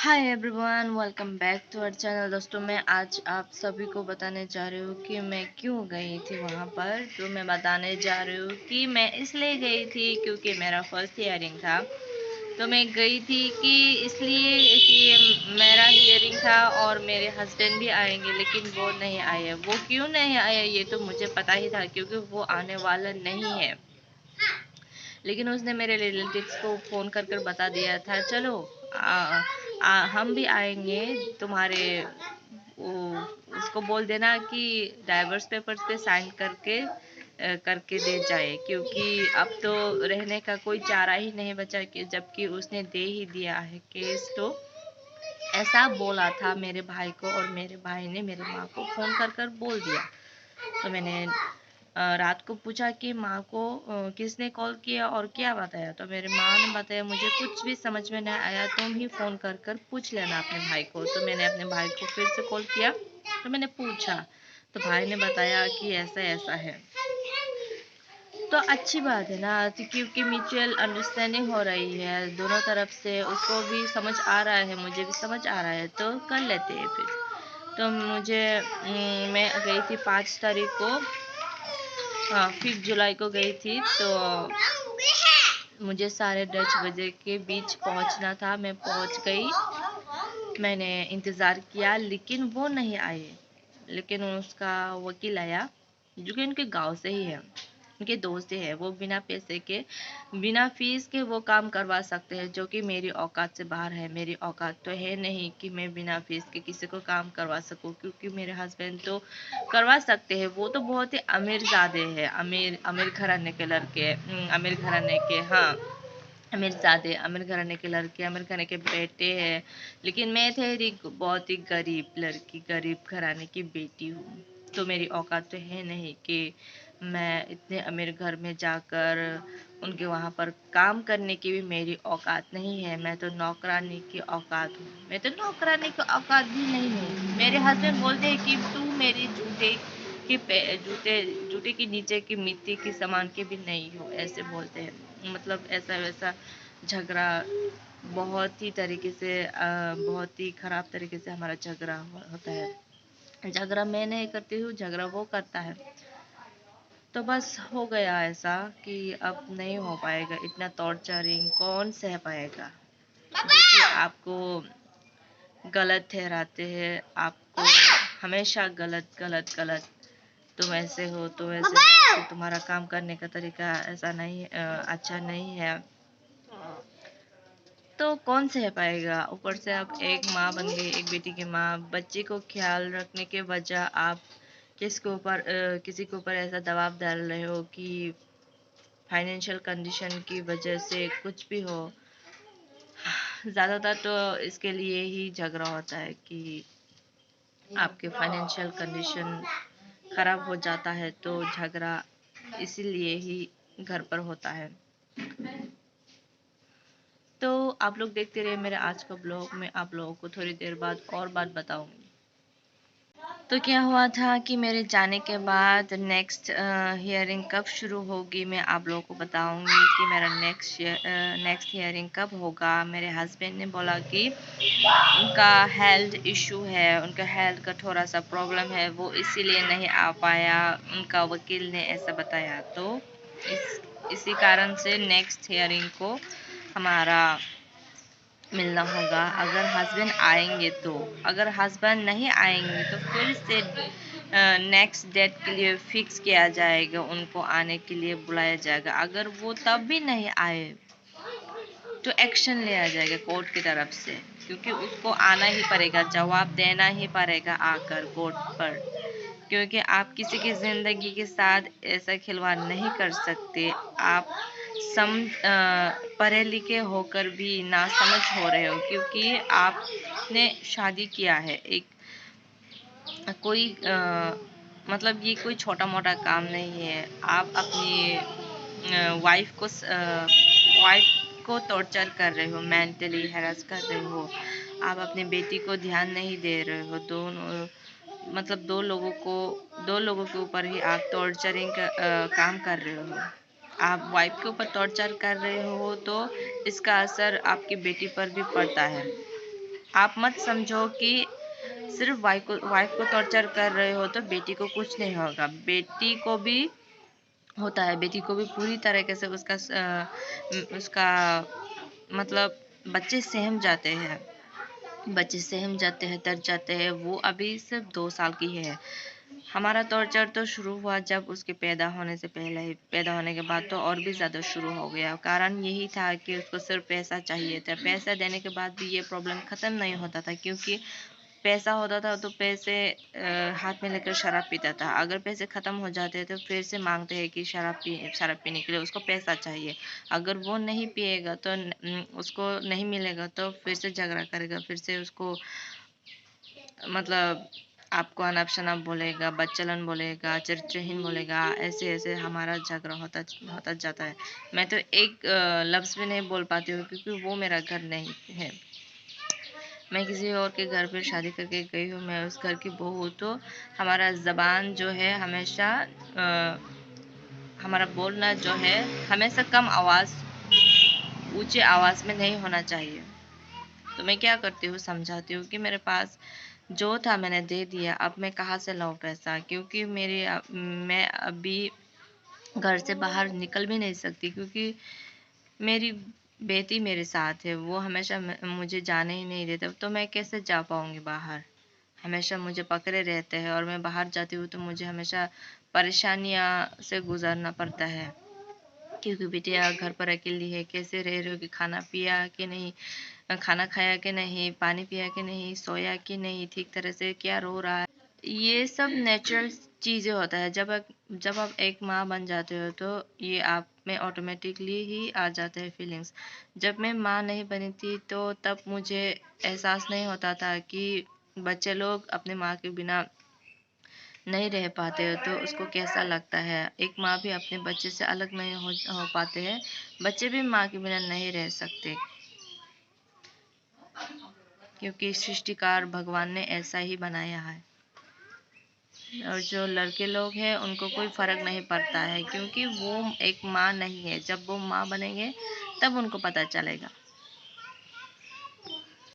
Hi everyone, welcome back to our channel. दोस्तों, मैं आज आप सभी को बताने जा रही हूँ कि मैं क्यों गई थी वहाँ पर। तो मैं बताने जा रही हूँ कि मैं इसलिए गई थी क्योंकि मेरा फर्स्ट हियरिंग था। तो मैं गई थी कि इसलिए कि मेरा हियरिंग था और मेरे हस्बैंड भी आएंगे, लेकिन वो नहीं आए। वो क्यों नहीं आए ये तो मुझे पता ही था, क्योंकि वो आने वाला नहीं है। लेकिन उसने मेरे रिलेटिव्स को फ़ोन कर कर बता दिया था, चलो हम भी आएंगे तुम्हारे। उसको बोल देना कि डाइवर्स पेपर्स पे साइन करके दे जाए, क्योंकि अब तो रहने का कोई चारा ही नहीं बचा, कि जबकि उसने दे ही दिया है केस। तो ऐसा बोला था मेरे भाई को, और मेरे भाई ने मेरे माँ को फ़ोन कर कर बोल दिया। तो मैंने रात को पूछा कि माँ को किसने कॉल किया और क्या बताया। तो मेरी माँ ने बताया, मुझे कुछ भी समझ में नहीं आया, तुम ही फ़ोन कर कर पूछ लेना अपने भाई को। तो मैंने अपने भाई को फिर से कॉल किया, तो मैंने पूछा, तो भाई ने बताया कि ऐसा ऐसा है। तो अच्छी बात है ना, तो क्योंकि म्यूचुअल अंडरस्टैंडिंग हो रही है दोनों तरफ से। उसको भी समझ आ रहा है, मुझे भी समझ आ रहा है, तो कर लेते हैं फिर। तो मैं गई थी 5 तारीख को, हाँ 5 जुलाई को गई थी। तो मुझे 10:30 बजे के बीच पहुंचना था। मैं पहुंच गई, मैंने इंतज़ार किया, लेकिन वो नहीं आए। लेकिन उसका वकील आया, जो कि उनके गांव से ही है, उनके दोस्त ही है। वो बिना पैसे के, बिना फीस के वो काम करवा सकते हैं, जो कि मेरी औकात से बाहर है। मेरी औकात तो है नहीं कि मैं बिना फीस के किसी को काम करवा सकूं, क्योंकि मेरे हस्बैंड तो करवा सकते हैं। वो तो बहुत ही अमीरजादे हैं, अमीर अमीर घराने के लड़के, अमीर घराने के, हाँ अमीरजादे, अमीर घराने के लड़के, अमीर घराने के बेटे हैं। लेकिन मैं ठहरी बहुत ही गरीब लड़की, गरीब घराने की बेटी हूँ। तो मेरी औकात तो है नहीं कि मैं इतने अमीर घर में जाकर उनके वहाँ पर काम करने की भी मेरी औकात नहीं है। मैं तो नौकरानी की औकात हूँ, मैं तो नौकरानी की औकात भी नहीं हूँ। मेरे हस्बैंड बोलते हैं कि तू मेरी जूते के नीचे की मिट्टी की सामान के भी नहीं हो, ऐसे बोलते हैं। मतलब ऐसा वैसा झगड़ा, बहुत ही तरीके से बहुत ही खराब तरीके से हमारा झगड़ा होता है। झगड़ा मैं नहीं करती हूँ, झगड़ा वो करता है। तो बस हो गया ऐसा कि अब नहीं हो पाएगा। इतना टॉर्चरिंग कौन सह पाएगा, जो कि आपको गलत ठहराते हैं, आपको हमेशा गलत गलत गलत, तुम ऐसे हो, तुम ऐसे हो, कि तुम्हारा काम करने का तरीका ऐसा नहीं, अच्छा नहीं है। तो कौन सह पाएगा। ऊपर से आप एक माँ बन गई, एक बेटी की माँ, बच्चे को ख्याल रखने के वजह आप किसी के ऊपर ऐसा दबाव डाल रहे हो कि फाइनेंशियल कंडीशन की वजह से कुछ भी हो। ज़्यादातर तो इसके लिए ही झगड़ा होता है कि आपके फाइनेंशियल कंडीशन खराब हो जाता है, तो झगड़ा इसीलिए ही घर पर होता है। तो आप लोग देखते रहिए मेरे आज का ब्लॉग। मैं आप लोगों को थोड़ी देर बाद और बात बताऊंगी। तो क्या हुआ था कि मेरे जाने के बाद नेक्स्ट हियरिंग कब शुरू होगी, मैं आप लोगों को बताऊंगी कि मेरा नेक्स्ट हियरिंग कब होगा। मेरे हस्बैंड ने बोला कि उनका हेल्थ इशू है, उनका हेल्थ का थोड़ा सा प्रॉब्लम है, वो इसीलिए नहीं आ पाया, उनका वकील ने ऐसा बताया। तो इसी कारण से नेक्स्ट हियरिंग को हमारा मिलना होगा। अगर हस्बैंड आएंगे तो, अगर हस्बैंड नहीं आएंगे तो फिर से नेक्स्ट डेट के लिए फिक्स किया जाएगा, उनको आने के लिए बुलाया जाएगा। अगर वो तब भी नहीं आए तो एक्शन लिया जाएगा कोर्ट की तरफ से, क्योंकि उसको आना ही पड़ेगा, जवाब देना ही पड़ेगा आकर कोर्ट पर। क्योंकि आप किसी की ज़िंदगी के साथ ऐसा खिलवाड़ नहीं कर सकते। आप पढ़े लिखे होकर भी नासमझ हो रहे हो, क्योंकि आपने शादी किया है। एक कोई मतलब ये कोई छोटा मोटा काम नहीं है। आप अपनी वाइफ को टॉर्चर कर रहे हो, मेंटली हैरेस कर रहे हो। आप अपनी बेटी को ध्यान नहीं दे रहे हो। मतलब दो लोगों के ऊपर ही आप टॉर्चरिंग का काम कर रहे हो। आप वाइफ के ऊपर टॉर्चर कर रहे हो, तो इसका असर आपकी बेटी पर भी पड़ता है। आप मत समझो कि सिर्फ वाइफ को टॉर्चर कर रहे हो तो बेटी को कुछ नहीं होगा। बेटी को भी होता है, बेटी को भी पूरी तरीके से उसका मतलब बच्चे सहम जाते हैं, बच्चे सहम जाते हैं, डर जाते हैं। वो अभी सिर्फ 2 साल की है। हमारा टॉर्चर तो शुरू हुआ जब उसके पैदा होने से पहले ही, पैदा होने के बाद तो और भी ज़्यादा शुरू हो गया। कारण यही था कि उसको सिर्फ पैसा चाहिए था। पैसा देने के बाद भी ये प्रॉब्लम ख़त्म नहीं होता था, क्योंकि पैसा होता था तो पैसे हाथ में लेकर शराब पीता था। अगर पैसे ख़त्म हो जाते तो फिर से मांगते हैं कि शराब पीने के लिए उसको पैसा चाहिए। अगर वो नहीं पिएगा तो उसको नहीं मिलेगा तो फिर से झगड़ा करेगा, फिर से उसको मतलब आपको अनाप शनाप बोलेगा, बच्चलन बोलेगा, चरित्रहीन बोलेगा। ऐसे ऐसे हमारा झगड़ा होता होता जाता है। मैं तो एक लफ्ज़ भी नहीं बोल पाती हूँ, क्योंकि वो मेरा घर नहीं है। मैं किसी और के घर पे शादी करके गई हूँ, मैं उस घर की बहू हूँ। तो हमारा ज़बान जो है हमेशा हमारा बोलना जो है हमेशा कम आवाज़, ऊंचे आवाज़ में नहीं होना चाहिए। तो मैं क्या करती हूँ, समझाती हूँ कि मेरे पास जो था मैंने दे दिया, अब मैं कहाँ से लाऊं पैसा, क्योंकि मैं अभी घर से बाहर निकल भी नहीं सकती, क्योंकि मेरी बेटी मेरे साथ है। वो हमेशा मुझे जाने ही नहीं देते, तो मैं कैसे जा पाऊंगी बाहर। हमेशा मुझे पकड़े रहते हैं और मैं बाहर जाती हूँ तो मुझे हमेशा परेशानियाँ से गुजरना पड़ता है, क्योंकि बिटिया घर पर अकेली है। कैसे रह रहे हो, कि खाना पिया कि नहीं, खाना खाया कि नहीं, पानी पिया कि नहीं, सोया कि नहीं, ठीक तरह से क्या रो रहा है। ये सब नेचुरल चीज़ें होता है। जब आप एक माँ बन जाते हो तो ये आप में ऑटोमेटिकली ही आ जाते हैं फीलिंग्स। जब मैं माँ नहीं बनी थी तो तब मुझे एहसास नहीं होता था कि बच्चे लोग अपने माँ के बिना नहीं रह पाते हो तो उसको कैसा लगता है। एक माँ भी अपने बच्चे से अलग नहीं हो पाते हैं, बच्चे भी माँ के बिना नहीं रह सकते, क्योंकि सृष्टिकार भगवान ने ऐसा ही बनाया है। और जो लड़के लोग हैं उनको कोई फर्क नहीं पड़ता है, क्योंकि वो एक माँ नहीं है। जब वो माँ बनेंगे तब उनको पता चलेगा।